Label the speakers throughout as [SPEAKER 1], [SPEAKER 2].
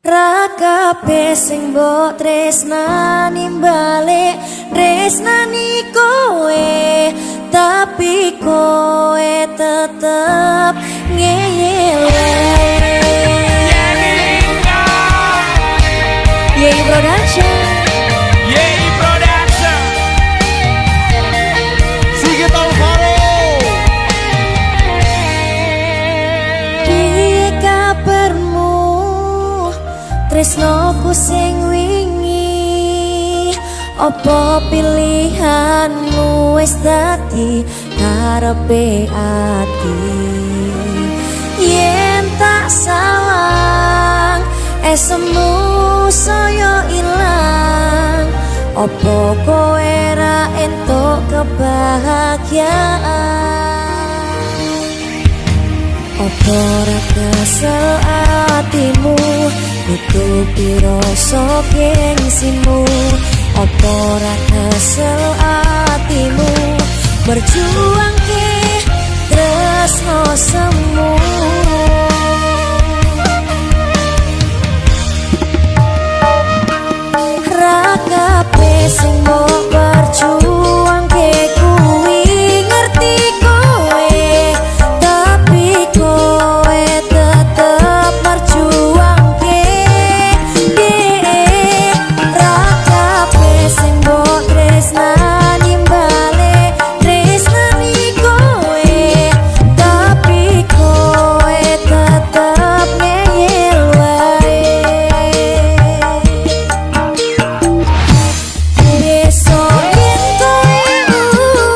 [SPEAKER 1] Rakape sing mbok tresnani balik tresnani kowe, tapi kowe tetep ngeyele. Yeay Production,
[SPEAKER 2] Yeay Production, Sigit Alvaro.
[SPEAKER 1] piye kabarmu tresnoku sing wingi? Apa pilihanmu wis dadi karepe ati? Yen tak sawang esemu saya ilang, apa kowe ra entuk kebahagiaan? Apa ra kesel atimu nutupi rasa gengsimu? Apa ra kesel atimu berjuang ke tresno semu? Rakape sing mbok berjuang ke kuwi ngerti kowe, tapi kowe tetep berjuang ke. Rakape sing mbok tresnani balik tresnani kowe, tapi kowe tetep ngeyel wae. Besok yen kowe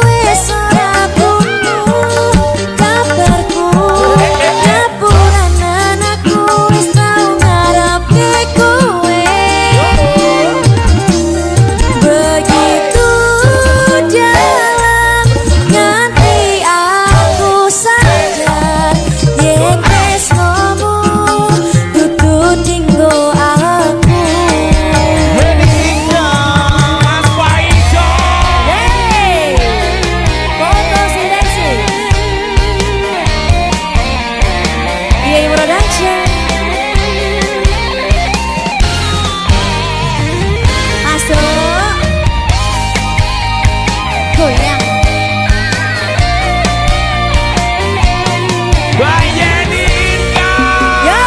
[SPEAKER 1] wis ora krungu kabarku, nyapuran aku wis tau ngarepe kowe. Begitu dalam nganti aku sadar, yen tresnomu dudu dinggo aku.
[SPEAKER 2] Mas Paijo.
[SPEAKER 1] Hey, foto seleksi. Yeay Production. Masuk. Goyang.
[SPEAKER 2] Bayaninka.
[SPEAKER 1] Yo,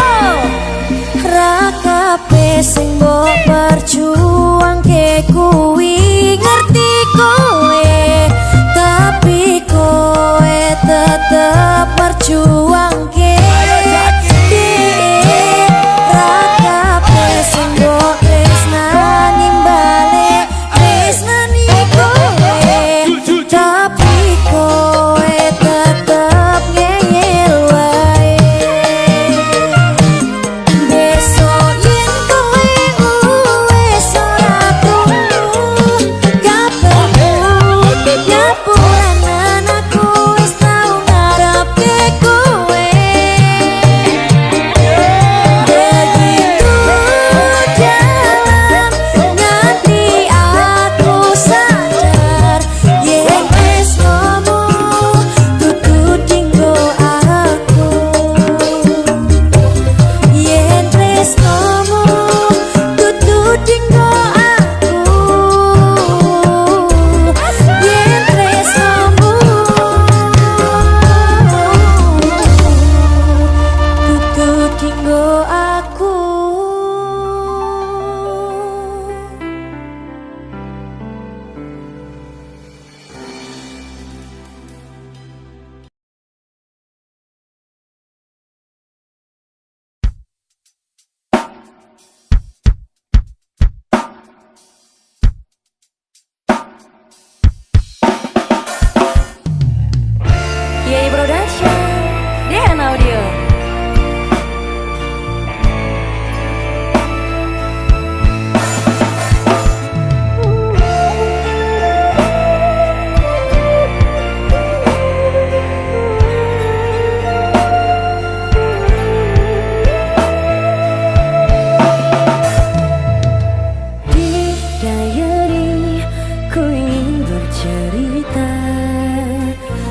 [SPEAKER 1] rakape sing mbok berjuang ke kuwi ngerti kowe, tapi kowe tetep berjuang ke. Rakape sing mbok tresnani balik tresnani kowe, tapi kowe tetep ngeyel wae. Besok yen kowe wis ora krungu kabarku, nyapuran aku wis tau ngarepe kowe. Begitu dalam nganti aku sadar, yen tresnomu dudu dinggo aku. Yen tresnomu dudu dinggo aku. Yen tresnomu dudu dinggo aku. Yeay Production, Dehan Audio. Di diary ku ingin bercerita.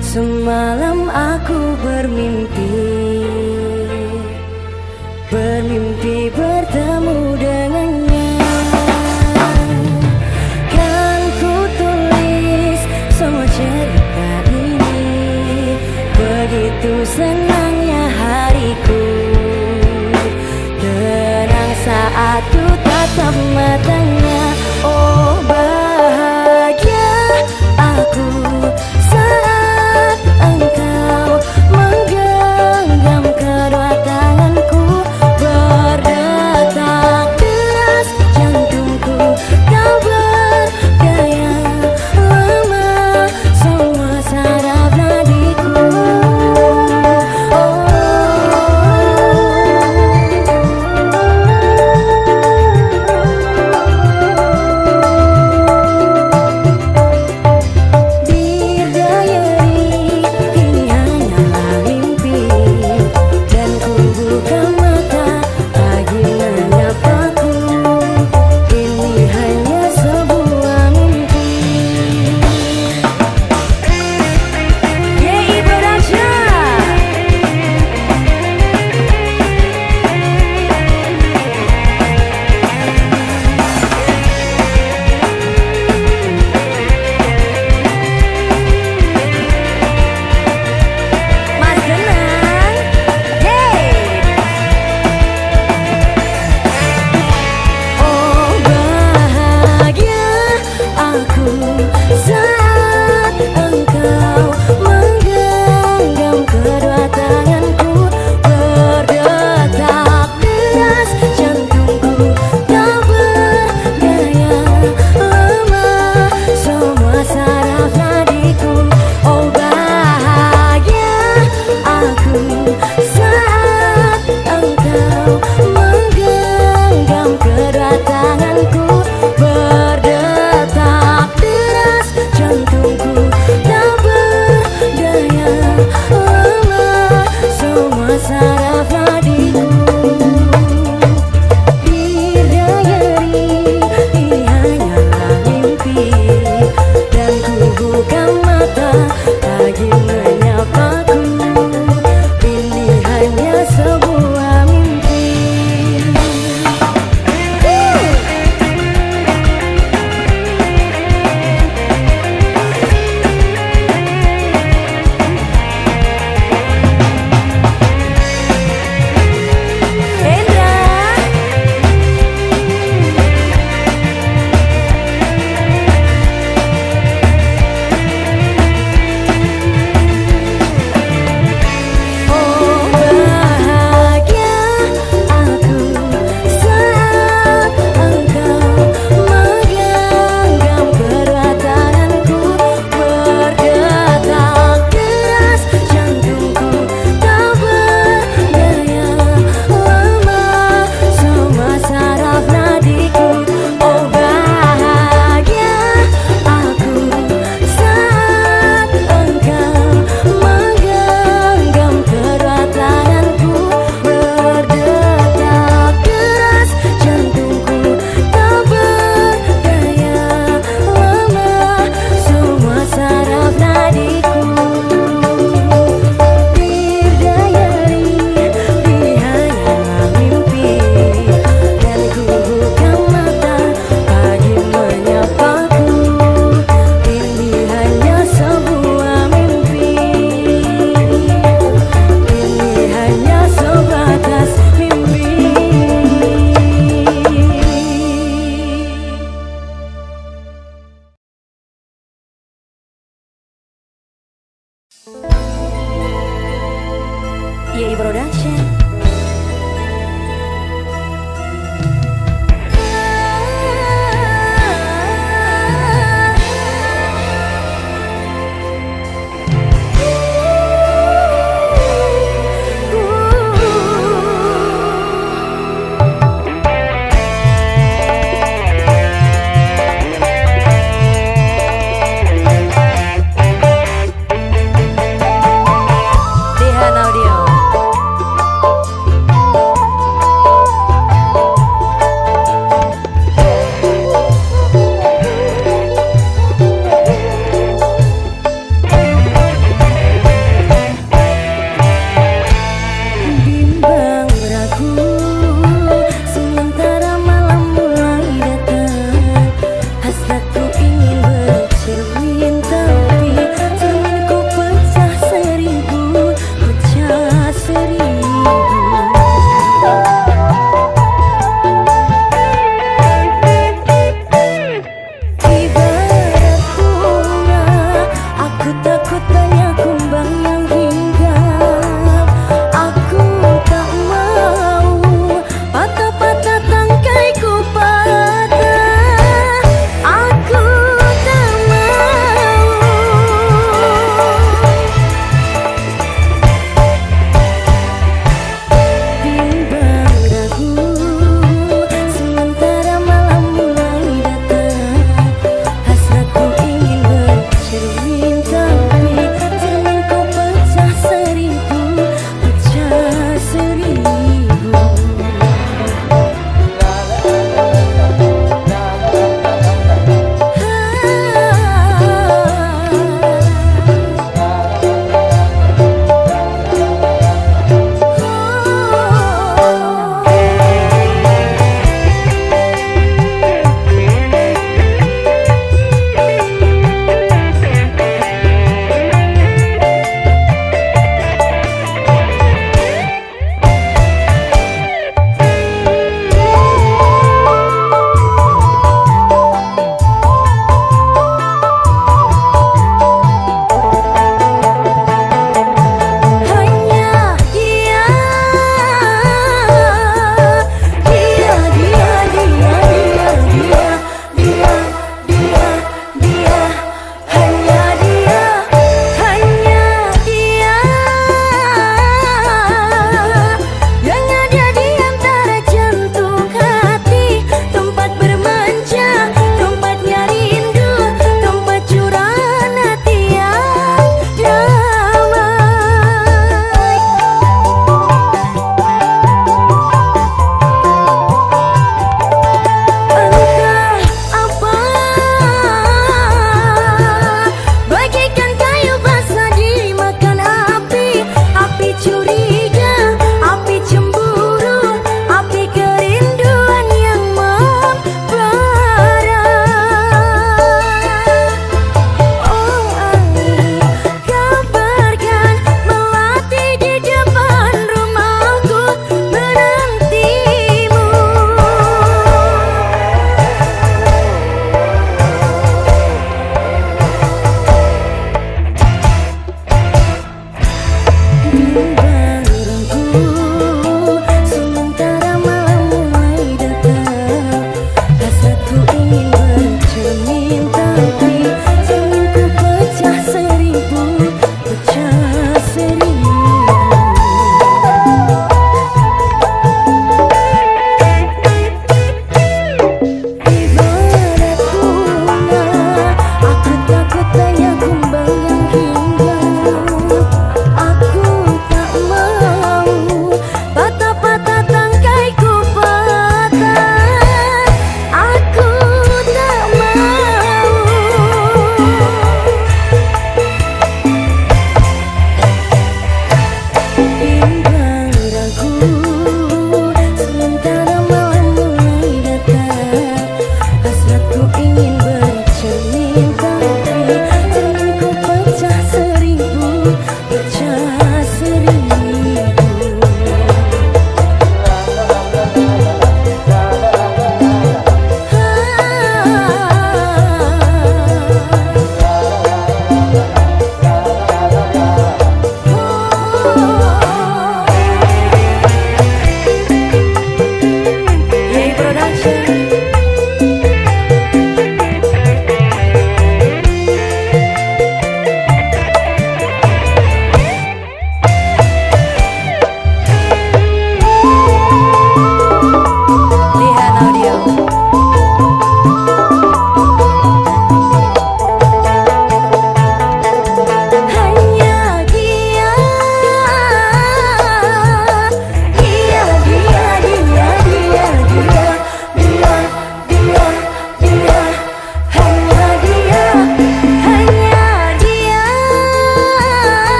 [SPEAKER 1] Semalam aku bermimpi bertemu kau menggenggam kedatanganku, berdetak deras jantungku tak berdaya, lemah semua saraf nadiku. Bidadari, ini hanyalah mimpi, dan ku buka mata lagi menyapaku. Ini hanya sebuah mimpi.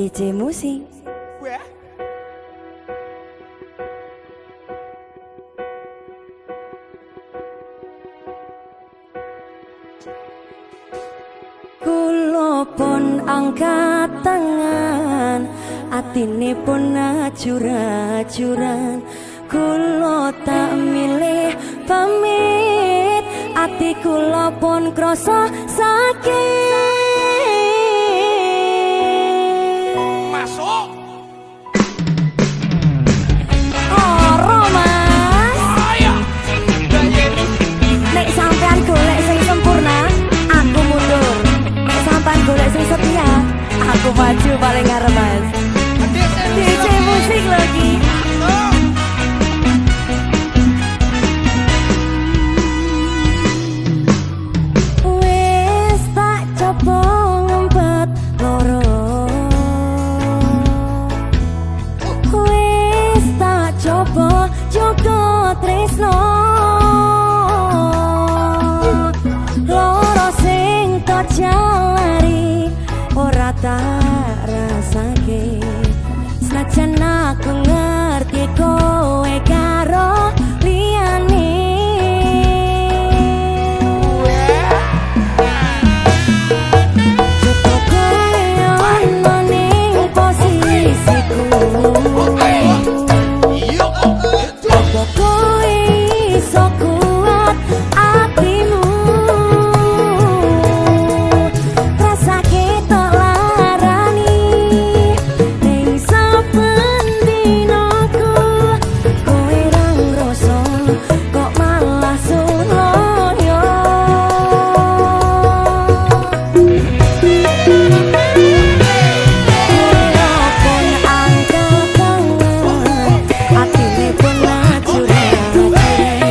[SPEAKER 1] DJ Musik. Kulo pun angkat tangan, atine pun acur-acuran. Kulo tak milih pamit, ati kulo pun krasa sakit.
[SPEAKER 2] Masuk.
[SPEAKER 1] Ora mas,
[SPEAKER 2] Ayo.
[SPEAKER 1] nek sampean golek sing sempurna, aku mundur. Nek sampean golek sing setia, aku maju paling ngarep mas. DJ Musik lagi. Wis tak coba ngempet loro, wis tak coba jaga tresno, loro sing tak jalari ora tak rasake. Senajan aku ngerti kowe karo liyane, coba kowe ono ning posisiku, coba kowe iso kuat atimu, rasake tok larani ning saben dinaku. Kowe ra ngrasa kok malah suloyo. Kulo pun angkat tangan, atine pun acur-acuran.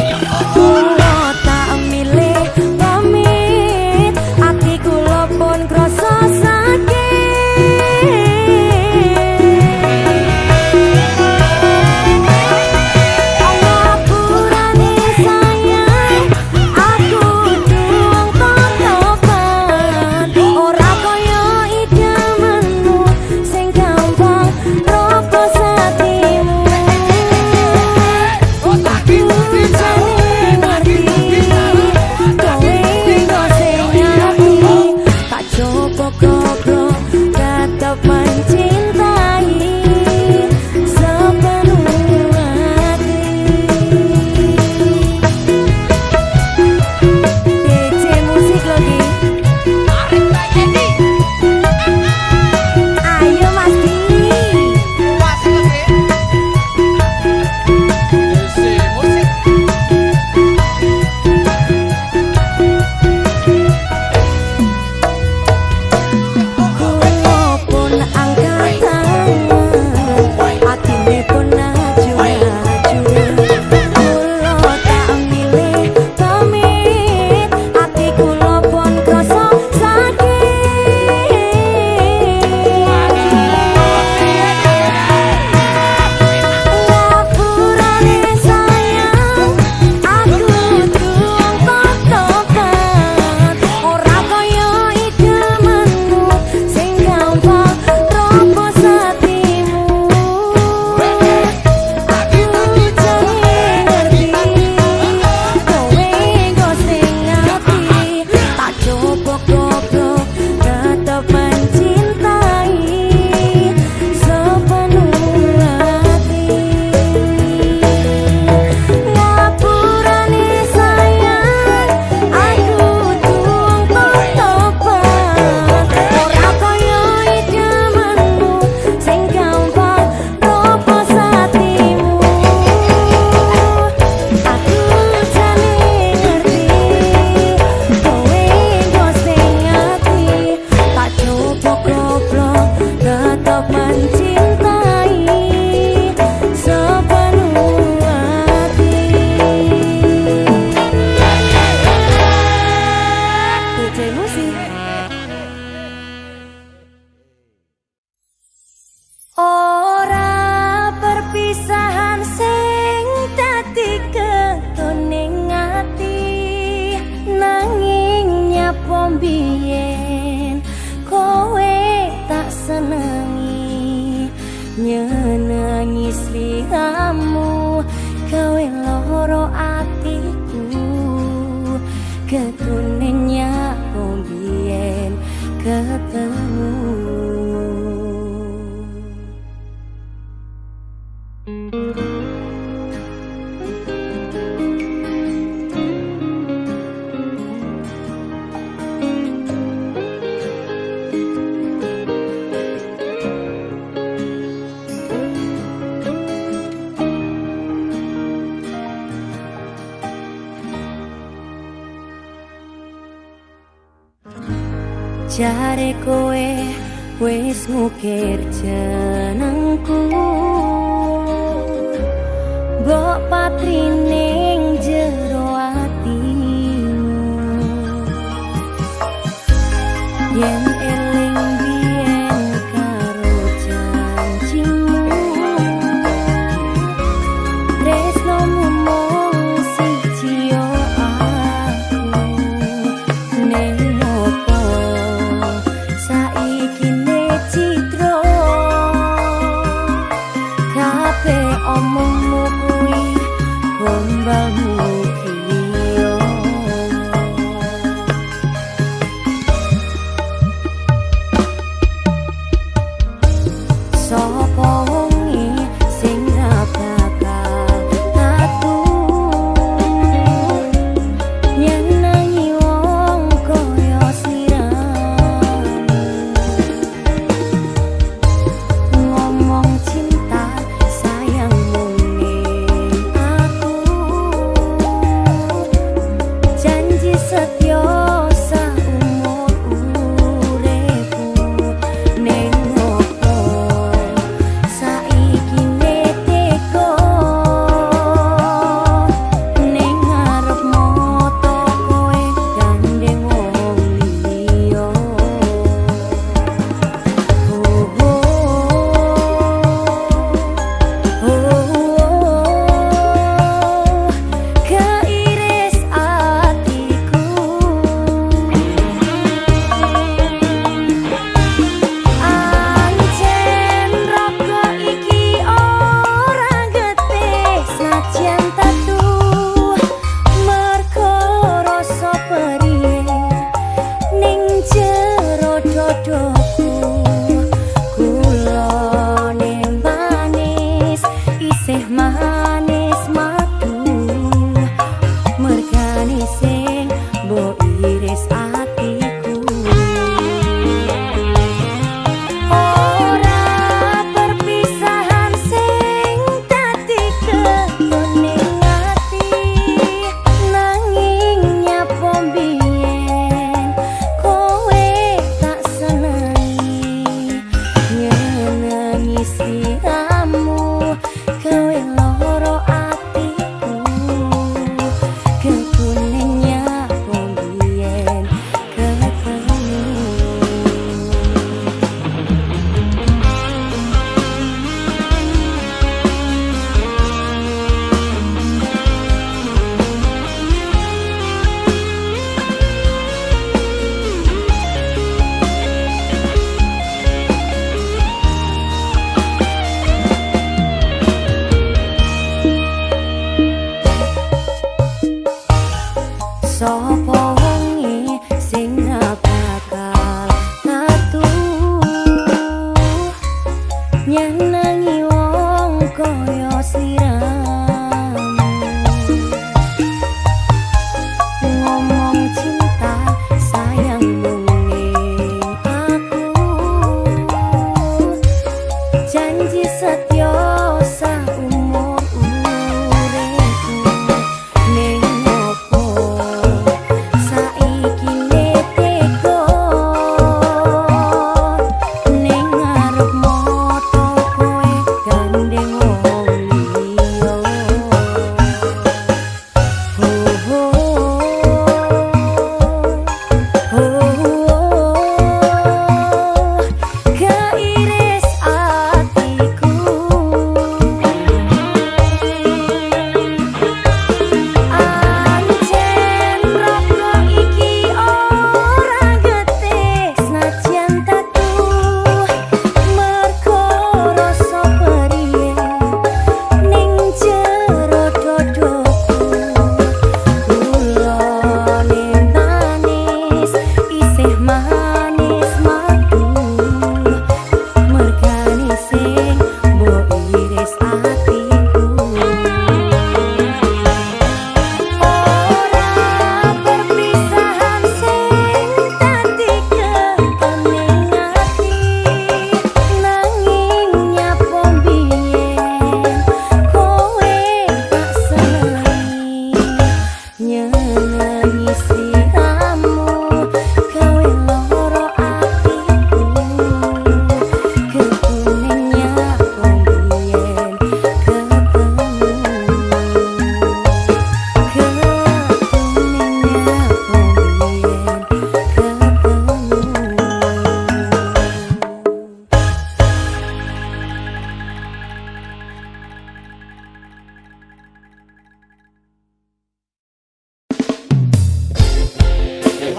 [SPEAKER 1] Jare kowe wis ngukir jenengku, mbok patrining jero atimu. Yen eling biyen karo janjimu, tresnomu mung siji yo aku. Ning opo saiki ne citro, kabeh omongmu kuwi gombal.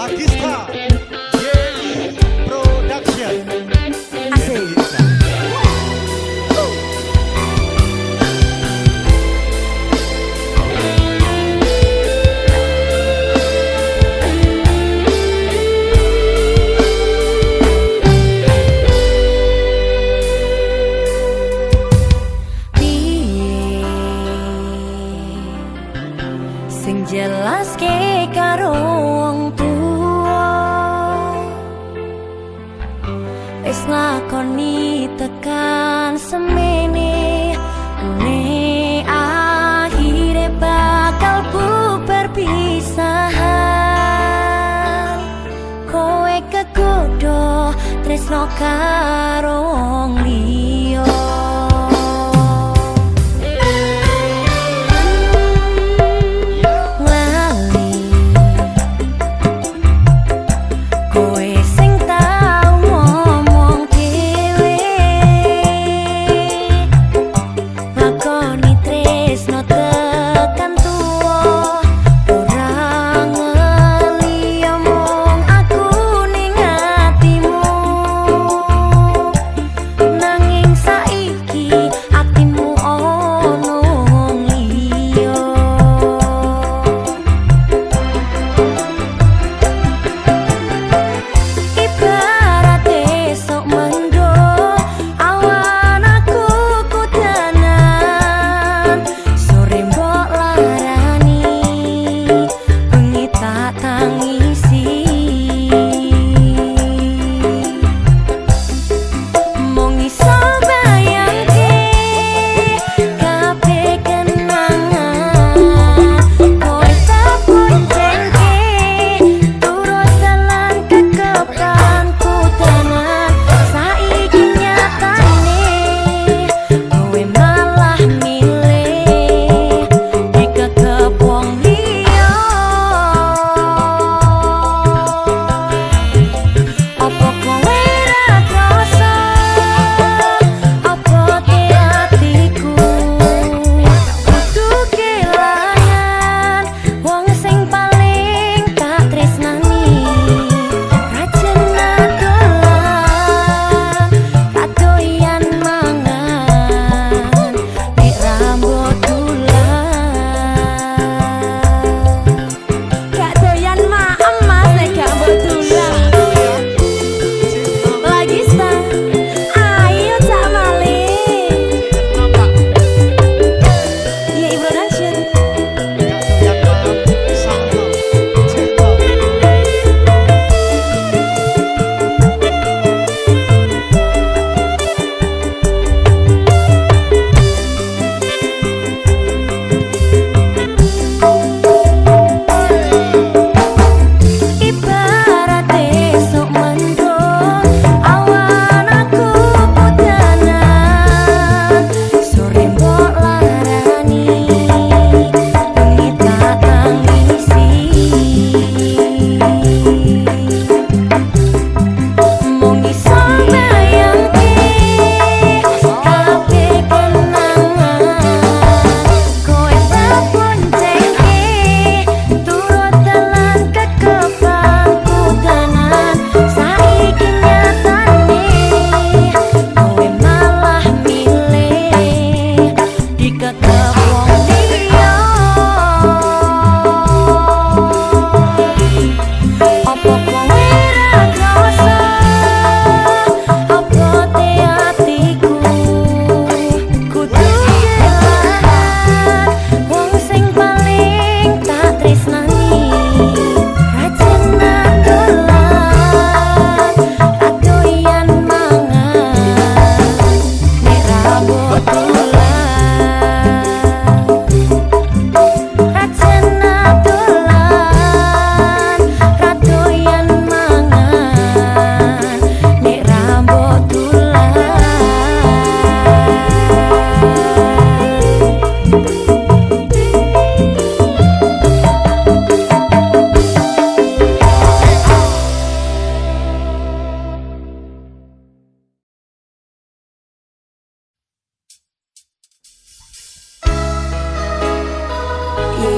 [SPEAKER 3] Lagista Yeni Production.
[SPEAKER 1] Asik. Sing jelas ke karo wong tua wis lakoni tekan semene ne akhire bakal bubar pisahan kowe kegodo tresno karo wong liya.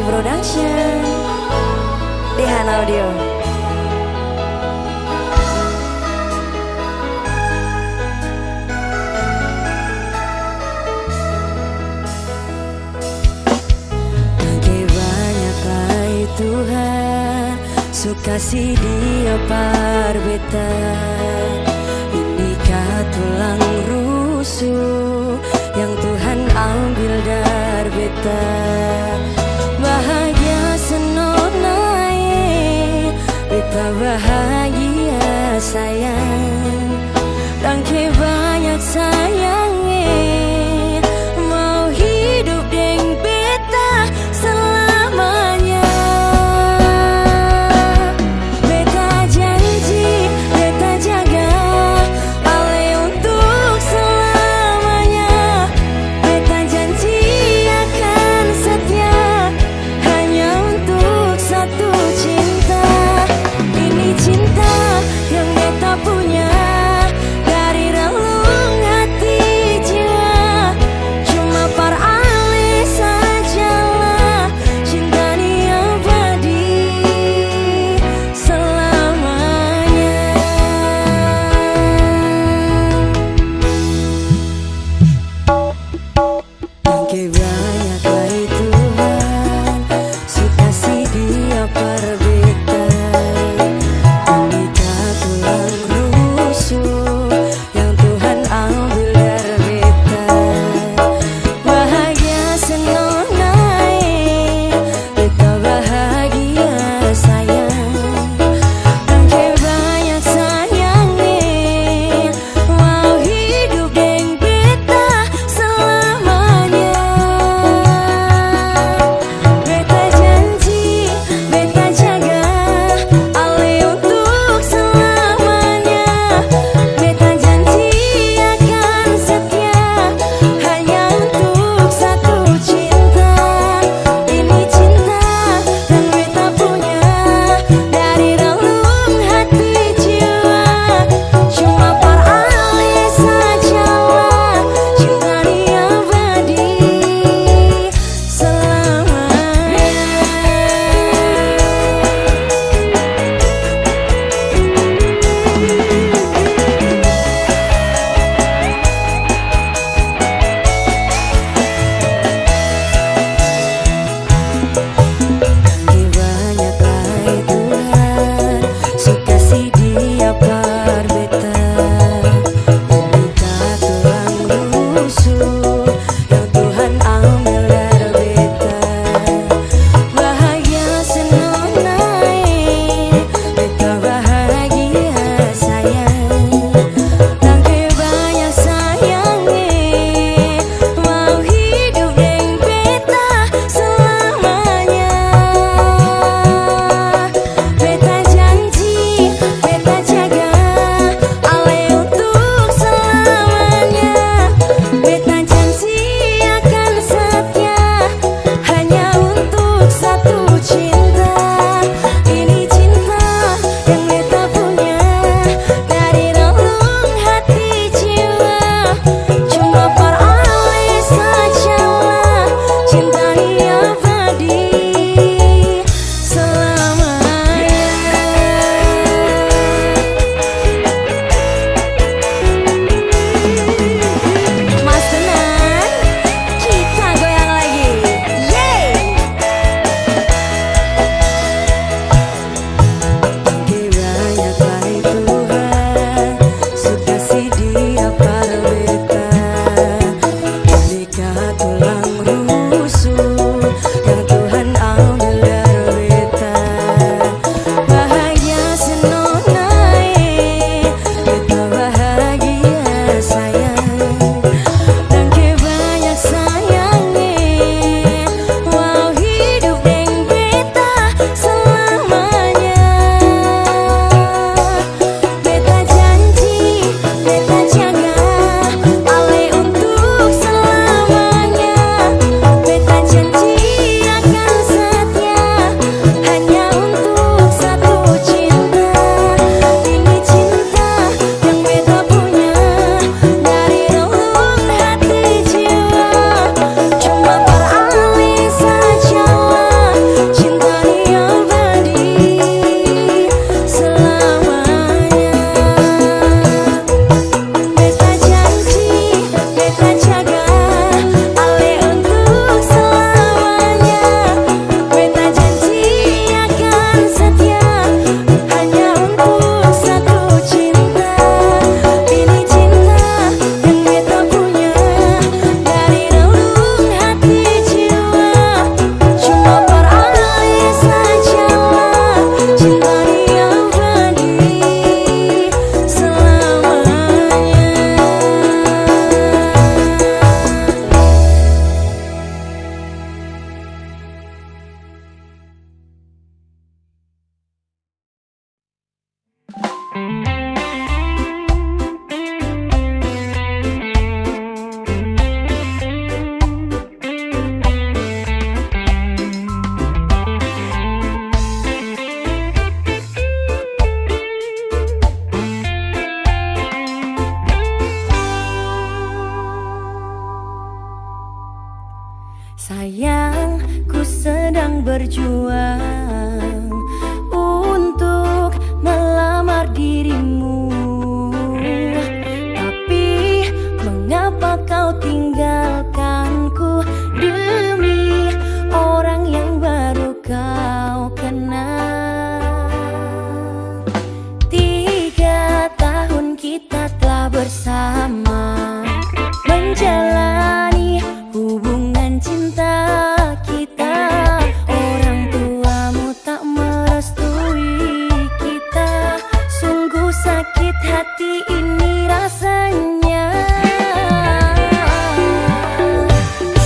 [SPEAKER 1] Production Dehan Audio. suka si dia par beta inikah tulang rusuk yang Tuhan ambil dari beta. Bahagia senonai beta bahagia sayang dan ke banyak sayangnya mau hidup deng beta selamanya. Beta janji beta jaga ale untuk selamanya. Beta janji akan setia berjuang untuk melamar dirimu. Tapi mengapa kau tinggalkanku demi orang yang baru kau kenal? 3 tahun kita telah bersama menjalani hubungan cinta kita. Orang tuamu tak merestui kita. Sungguh sakit hati ini rasanya.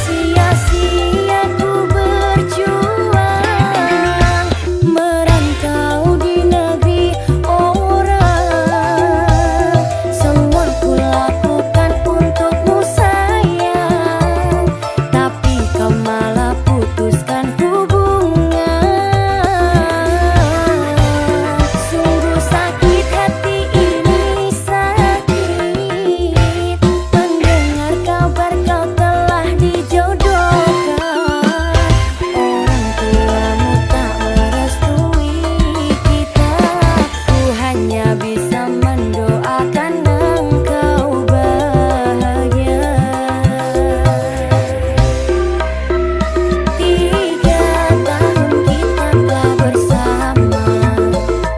[SPEAKER 1] Sia-sia ku berjuang merantau di negeri orang. Semua ku lakukan untukmu sayang, tapi kau malah putuskan hubungan. Sungguh sakit hati ini, sakit mendengar kabar kau telah dijodohkan. Orang tuamu tak merestui kita. Ku hanya bisa mendoakan engkau bahagia. 3 tahun kita telah bersama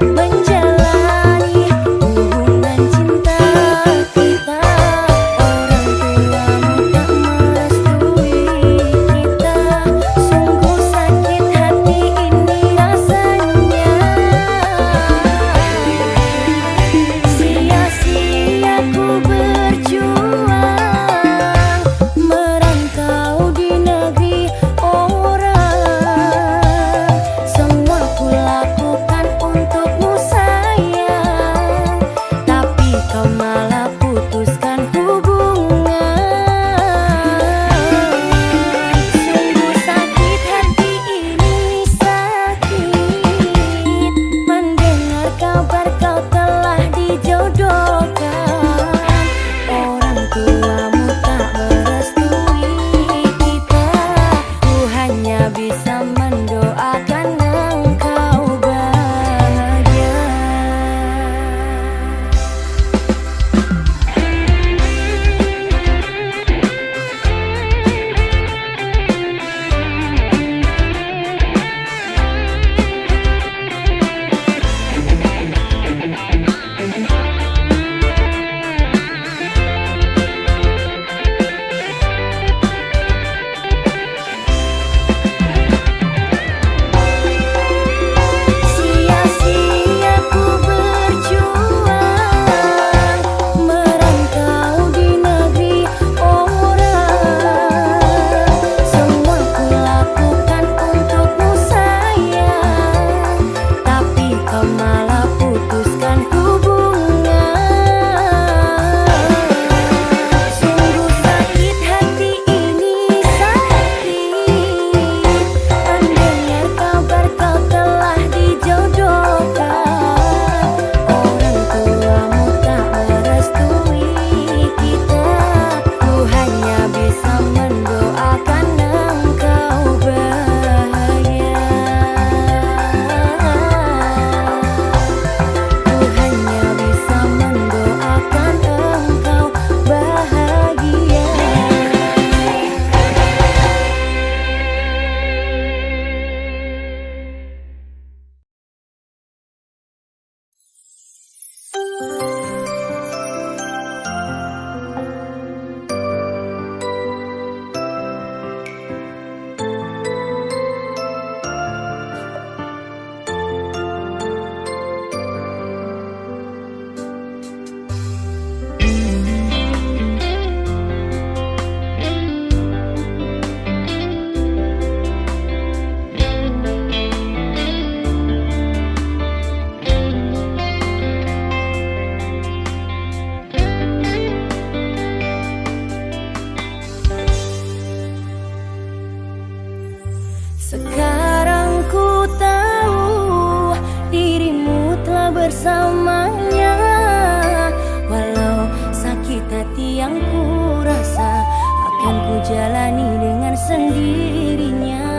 [SPEAKER 1] menjalani hubungan cinta kita. Orang tuamu tak merestui kita. Sungguh sakit hati ini rasanya. Sia-sia ku berjuang merantau di negeri orang. Semua ku lakukan untukmu sayang, tapi kau malah putuskan hubungan. Sungguh sakit hati ini, sakit mendengar kabar kau telah dijodohkan. Orang tuamu tak merestui kita. Ku hanya bisa mendoakan engkau bahagia. Sia-sia ku berjuang merantau di negeri orang. Semua ku lakukan untukmu sayang, tapi kau malah putuskan hubungan. Sungguh sakit hati ini, sakit mendengar kabar kau telah dijodohkan. Orang tuamu tak merestui kita. Ku hanya bisa mendoakan engkau bahagia. Ku hanya bisa mendoakan engkau bahagia. Sekarang ku tahu dirimu telah bersamanya. Walau sakit hati yang ku rasa akan ku jalani dengan sendirinya.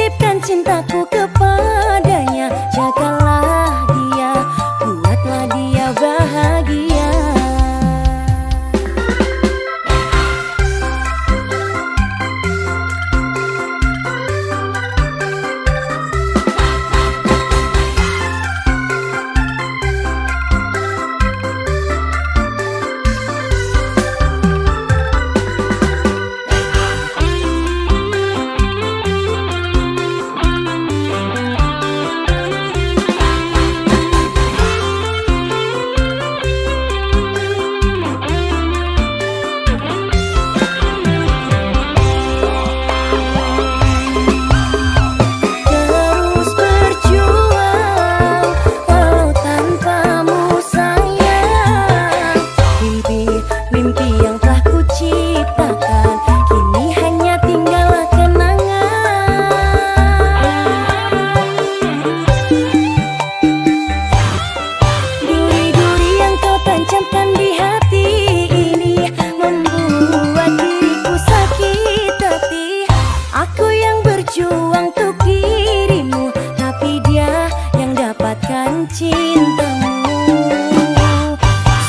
[SPEAKER 1] titipkan cintaku kepadanya, jagalah dia, buatlah dia bahagia. Cintamu,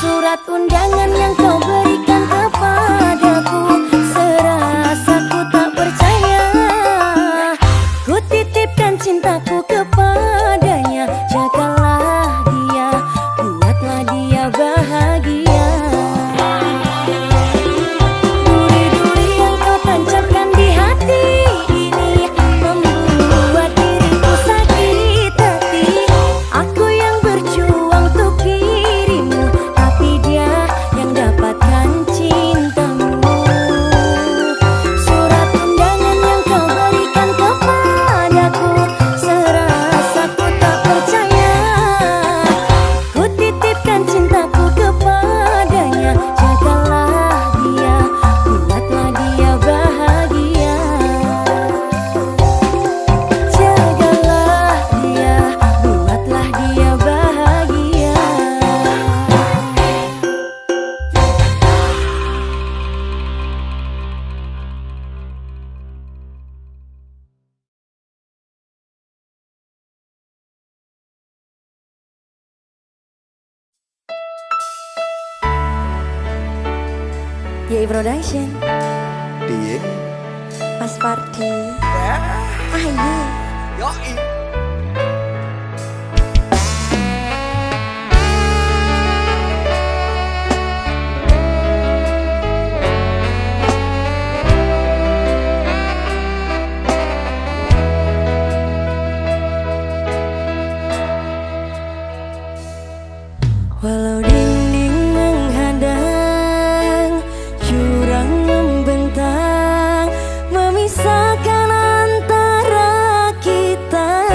[SPEAKER 1] surat undangan yang kau berikan kepadaku, serasa ku tak percaya. Ku titipkan cintaku kepadanya, jagalah dia, buatlah dia bahagia. Duri-duri yang kau tancapkan di hati ini membuat diriku sakit hati. Aku yang berjuang untuk dirimu, tapi dia yang dapatkan cintamu. Surat undangan yang kau berikan kepadaku, serasa ku tak percaya. Ku titipkan cintaku kepadanya, jagalah dia, buatlah dia bahagia. Jagalah dia, buatlah dia bahagia. Yei Production,
[SPEAKER 3] Dia
[SPEAKER 1] Mas Pardi, Ayu.
[SPEAKER 2] Yoi.
[SPEAKER 1] Walau dinding menghadang, jurang membentang, memisahkan antara kita,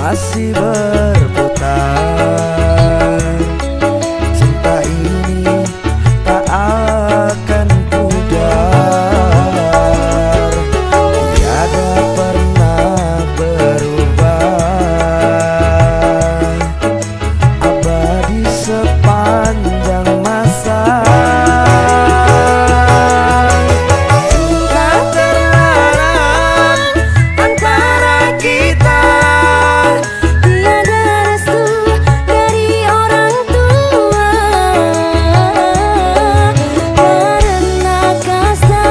[SPEAKER 4] masih berputar. Cinta ini tak akan pudar, tiada pernah berubah, abadi sepanjang masa. Cinta terlarang antara kita,
[SPEAKER 1] Tiada restu dari orang tua, karena kasta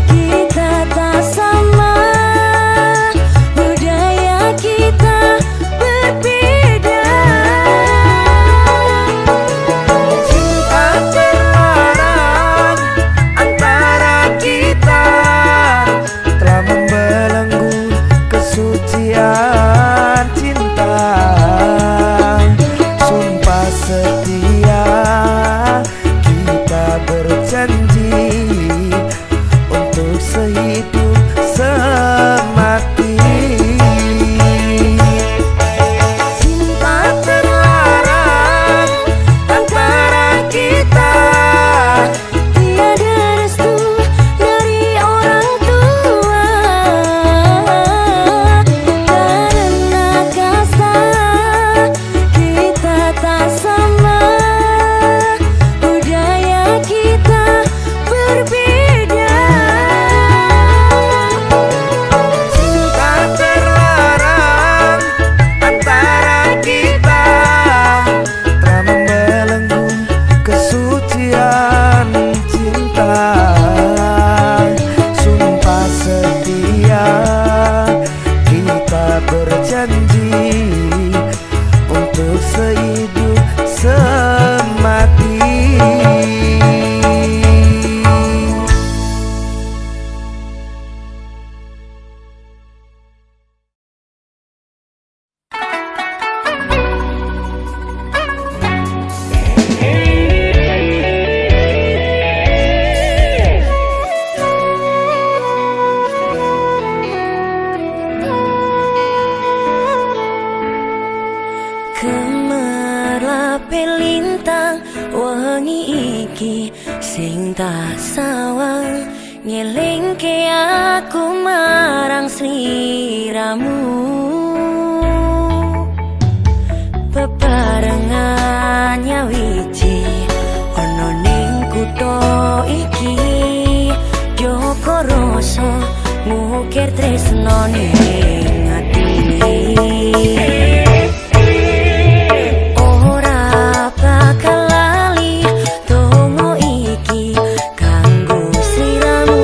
[SPEAKER 1] kita tak sama, budaya kita berbeda.
[SPEAKER 4] cinta terlarang antara kita telah membelenggu kesucian cinta. Sumpah setia kita berjanji untuk sehidup semati. Cinta terlarang antara kita,
[SPEAKER 1] Tiada restu dari orang tua, karena kasta kita tak sama, budaya kita berbeda.
[SPEAKER 4] cinta terlarang antara kita telah membelenggu kesucian cinta. Sumpah setia kita berjanji untuk sehidup semati.
[SPEAKER 1] Gemerlape lintang wengi iki sing tak sawang, ngelingke aku marang sliramu. Bebarengan nyawiji ana ning kutha iki, Joko rasa ngukir tresno ning ati. Ora bakal lali donga iki kanggo sliramu,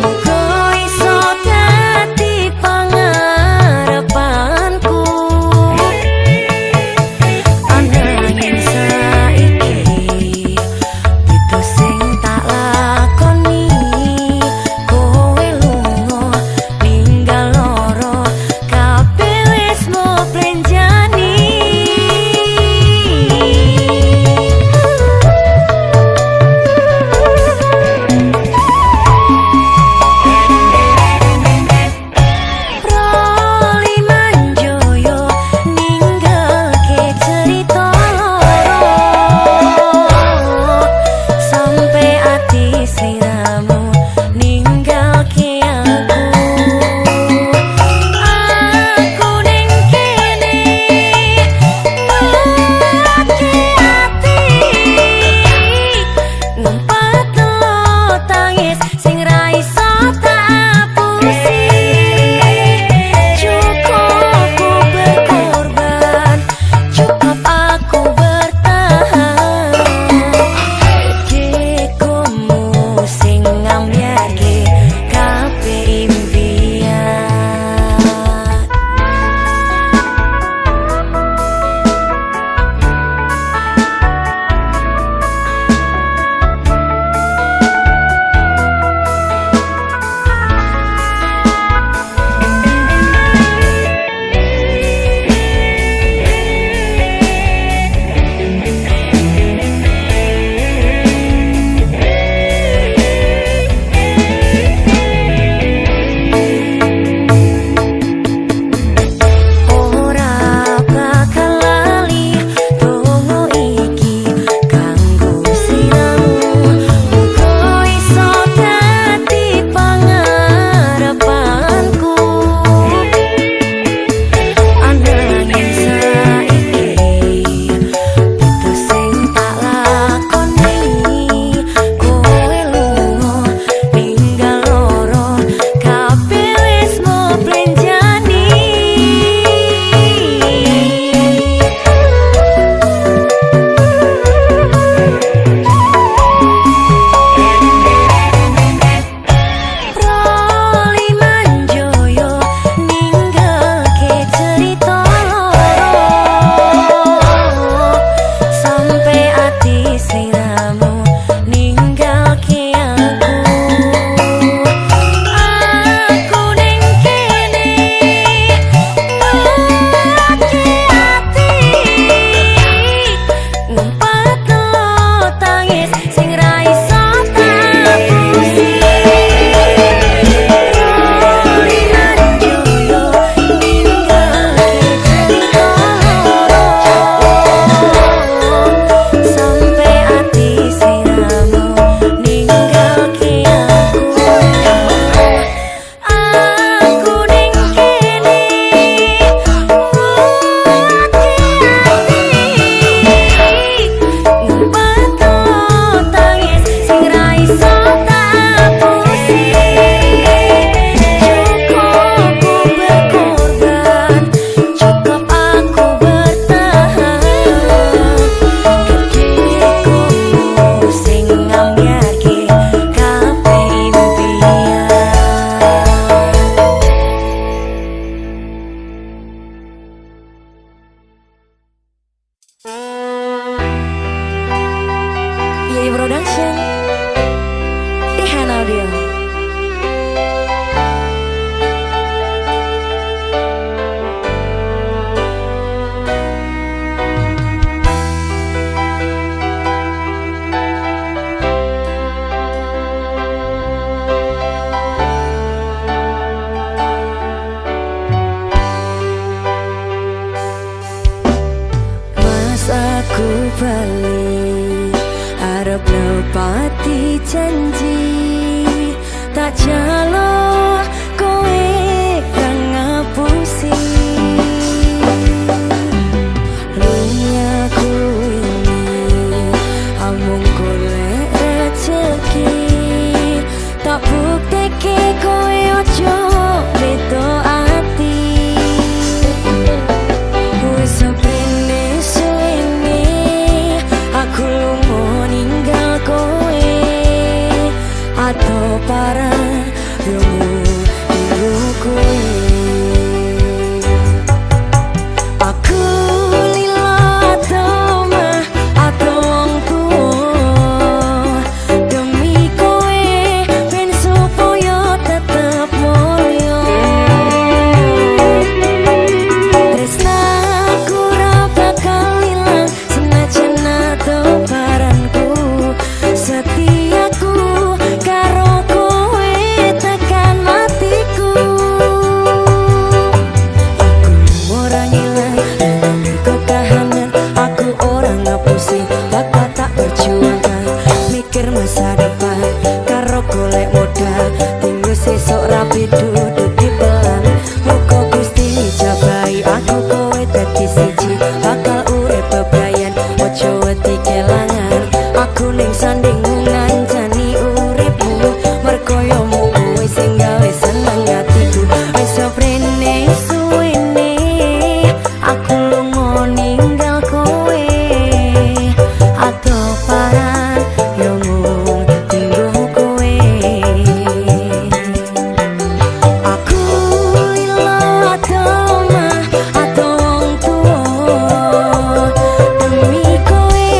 [SPEAKER 1] muga iso dadi pangarepanku. Ananging saiki itu sing tak lakoni, kowe lunga ninggal loro Production di Hana Audio. Aku bali arep nepati janji tak jalo kowe kang ngapusi lunyaku ini amung golek rezeki tak bukteke kowe ojo beto ati wis aku lungo ninggal kowe atau parah yomu tinggu kowe aku lila atau mah atau wong tuwa demi kowe ben supaya tetep mulya tresnaku ra bakal ilang senajan paranku setiaku karo kowe tekan matiku aku ora ngilang kekahanan aku ora ngapusi bakal tak perjuangkan mikir masa depan karo golek modal tinggal sesok rapi duduk di pelan muka Gusti jabai aku kowe dadi siji bakal urip bebrayan ojo wedi kelangan aku ning sandingan jani uripmu mergo yo kowe sing gawe seneng atiku wis prene suwene aku lunga ninggal kowe atau parah yo mung tinggo kowe aku lila atau mah atau wong tuwa demi kowe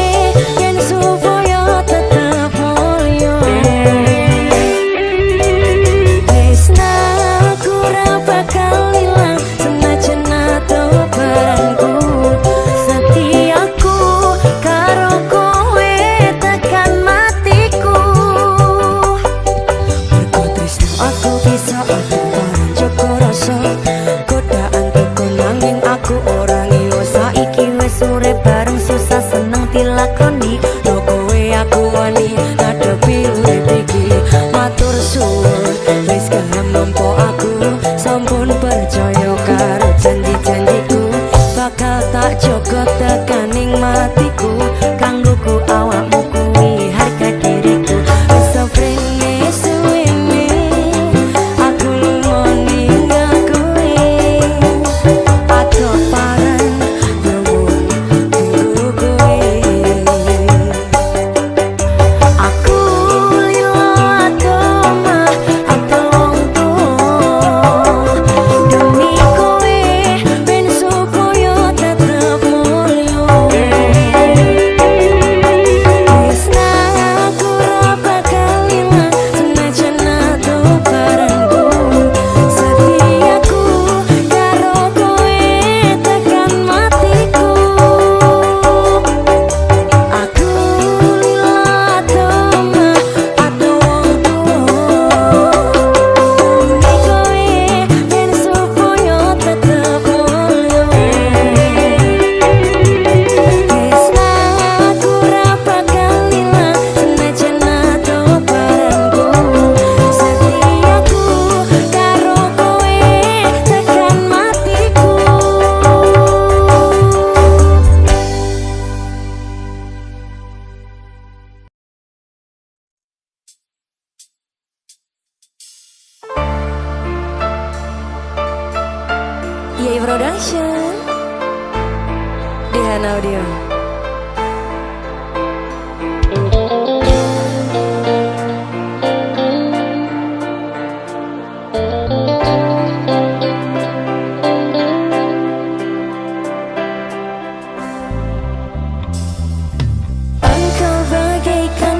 [SPEAKER 1] yen supaya tetep mulya tresnaku ra bakal ilang senajan atau barangku setiaku karo kowe tekan matiku mergo tresno aku bisa barang joko rasa godaan teko nanging aku ora ngiyo saiki wis urip bareng susah seneng dilakoni lo kowe aku wani ngadepi urip iki matur suwun wis gelem nampa aku sampun percaya karo janji-janjiku bakal tak jaga tekaning matiku kanggo ku awakmu kuwi harga diriku wis prene suwene aku lunga ninggal kowe atau parah yo mung tinggo kowe aku lila atau mah atau wong tuwa demi kowe ben supaya tetep mulya tresnaku ra bakal ilang senajan atau barangku setiaku karo kowe tekan matiku aku lila atau mah atau wong tuwa demi kowe ben supaya tetep mulya tresnaku ra bakal ilang senajan atau barangku setiaku karo kowe tekan matiku. Yay Production di Hana Audio. Engkau bagaikan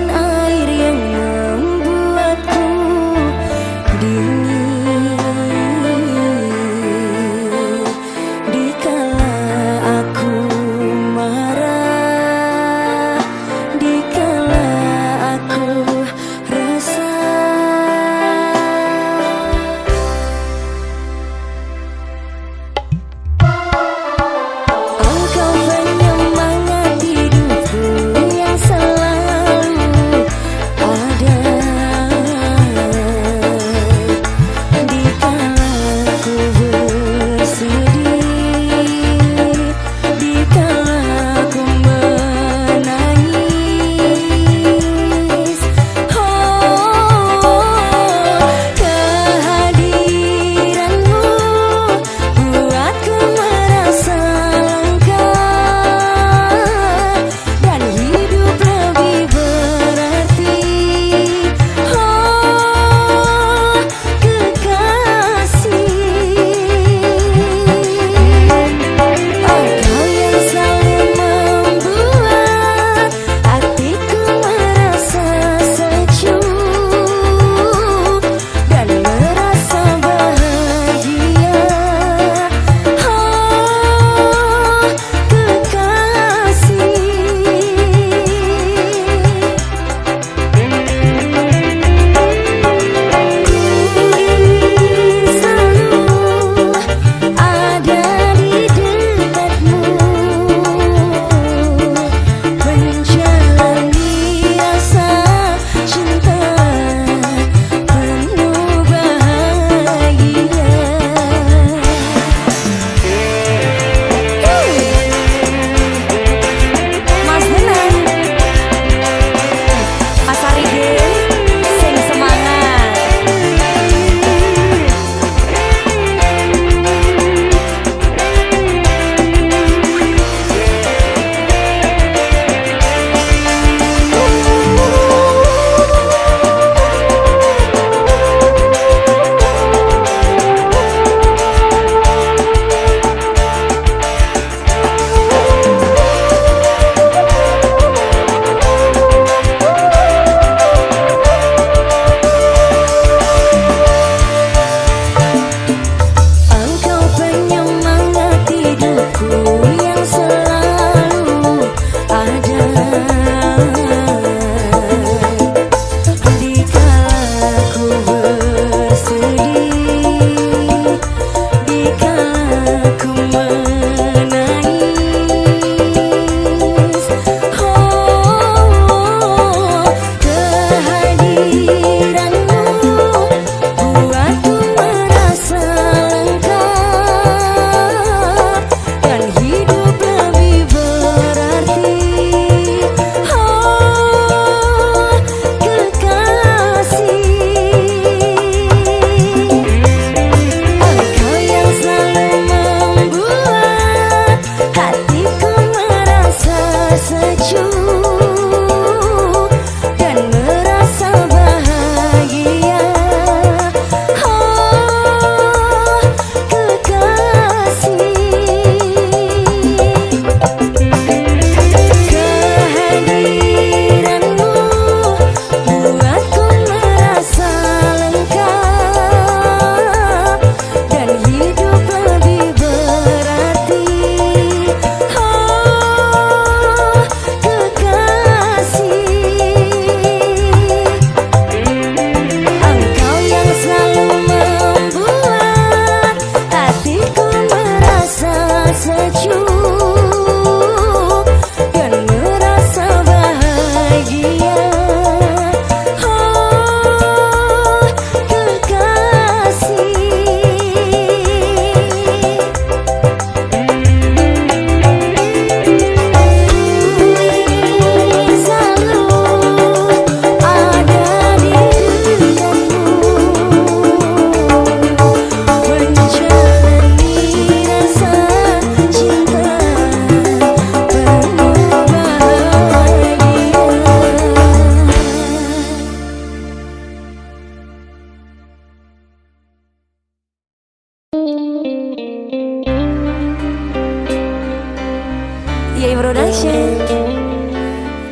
[SPEAKER 1] Yei Production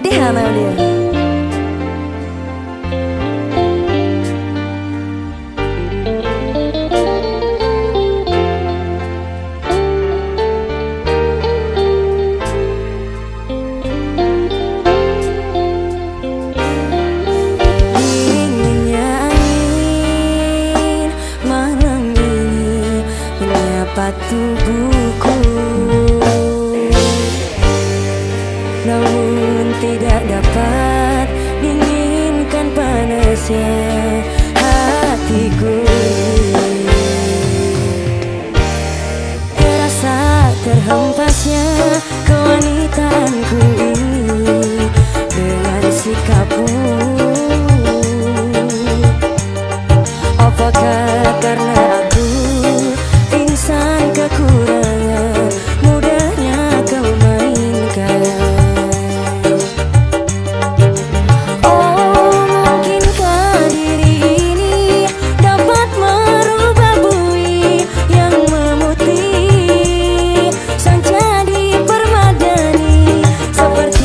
[SPEAKER 1] di Hana dia. Tubuhku, namun tidak dapat dinginkan panasnya hatiku. Terasa terhempasnya kewanitaanku ini dengan sikapmu. Apakah karena aku insan kekurangan, mudahnya kau mainkan? Oh, mungkinkah diri ini dapat merubah bui yang memutih sang jadi permadani seperti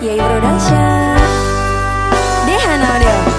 [SPEAKER 1] Yei Production Dehana Audio.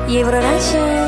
[SPEAKER 1] Ye Production.